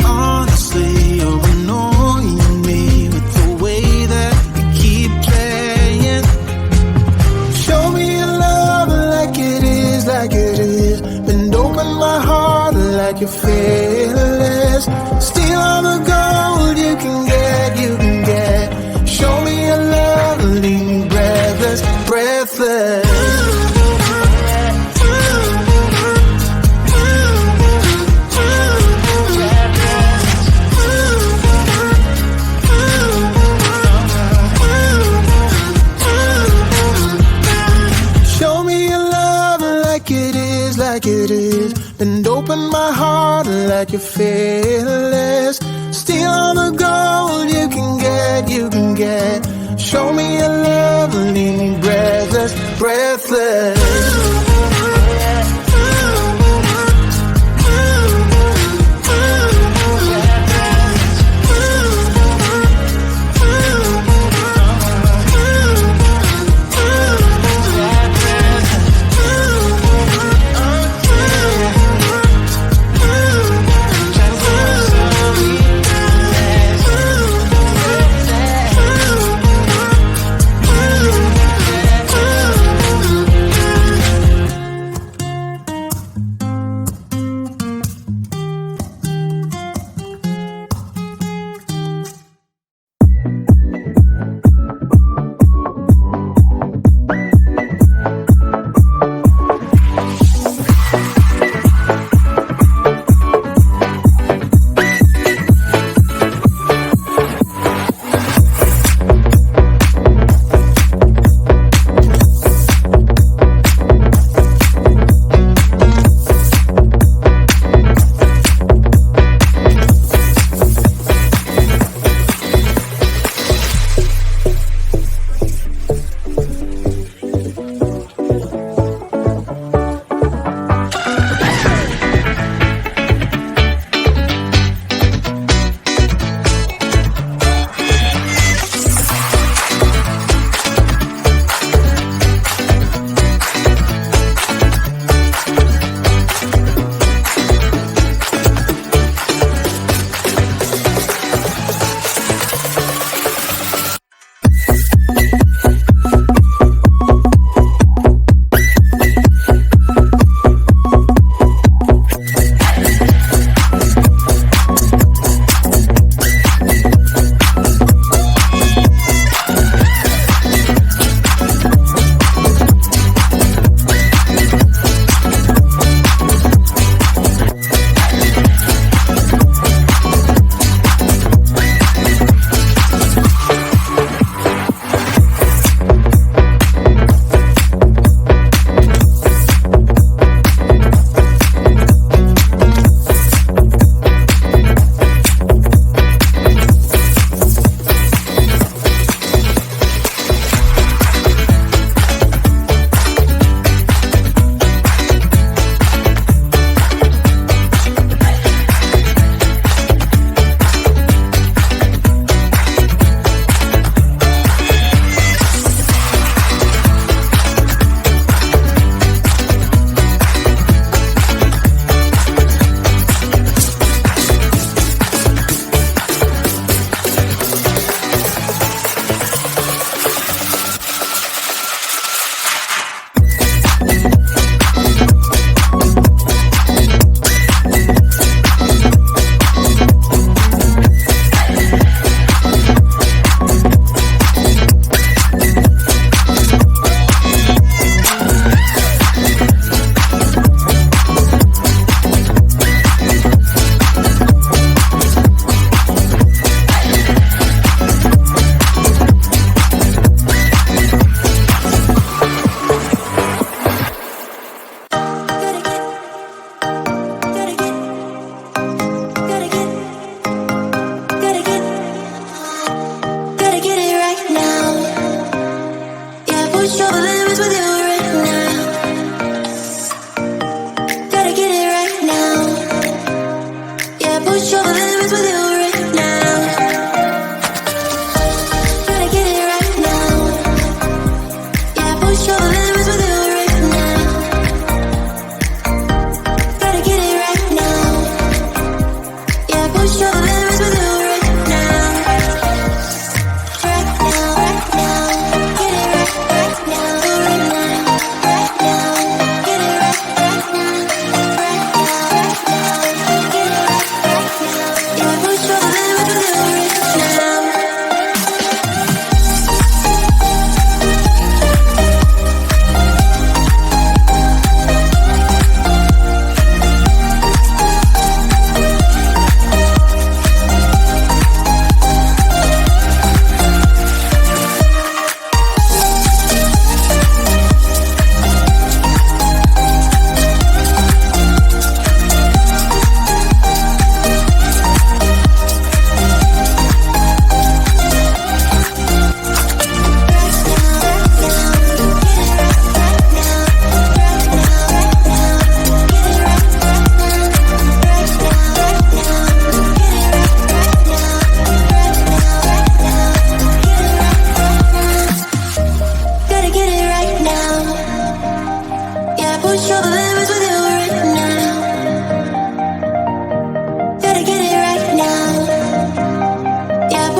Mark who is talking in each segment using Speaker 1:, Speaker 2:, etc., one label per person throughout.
Speaker 1: Honestly, you're annoying me. you fearless. Steal all the gold you can get. Show me your love, leave me breathless, breathless.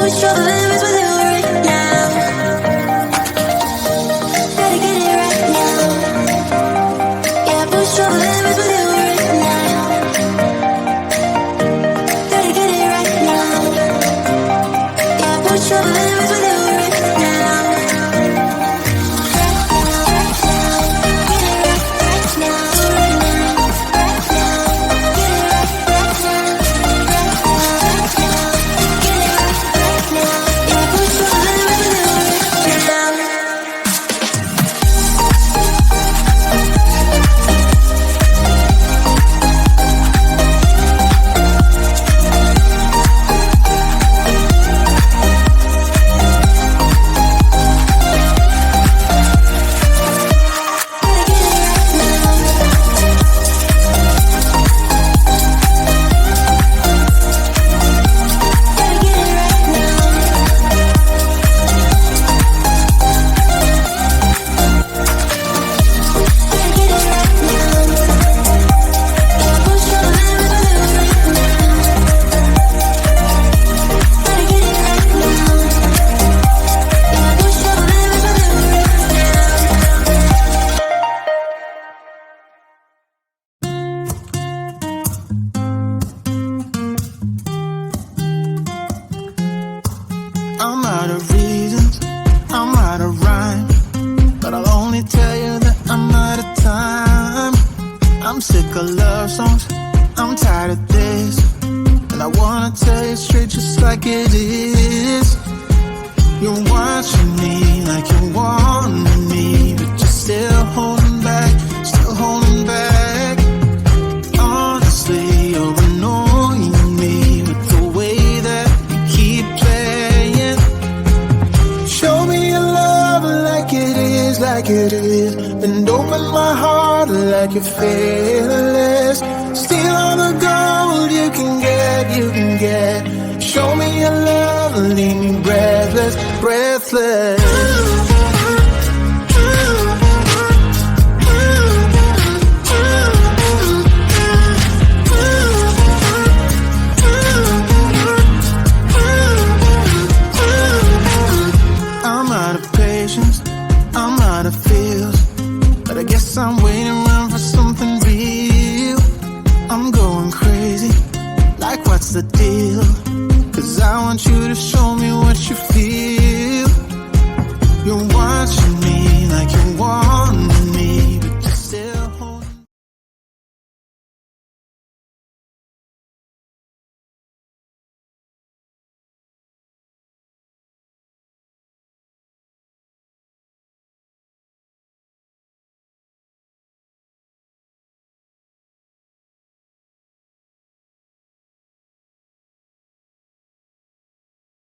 Speaker 2: push all the limits with you right now. Gotta get it right now. Yeah, push all the limits with you right now. Gotta get it right now. Yeah, push all the limits with you right now.
Speaker 1: I'm out of reasons, I'm out of rhyme, but I'll only tell you that I'm out of time. I'm sick of love songs, I'm tired of this, and I wanna tell you straight just like it is. You're watching me like you want me, but you're still holding back, still holding back. Honestly, you're annoying me with the way that you keep playing. Show me your love like it is. Bend open my heart like you're fearless. Steal all the gold you can get, you can get. Show me your love, leave me breathless, breathless.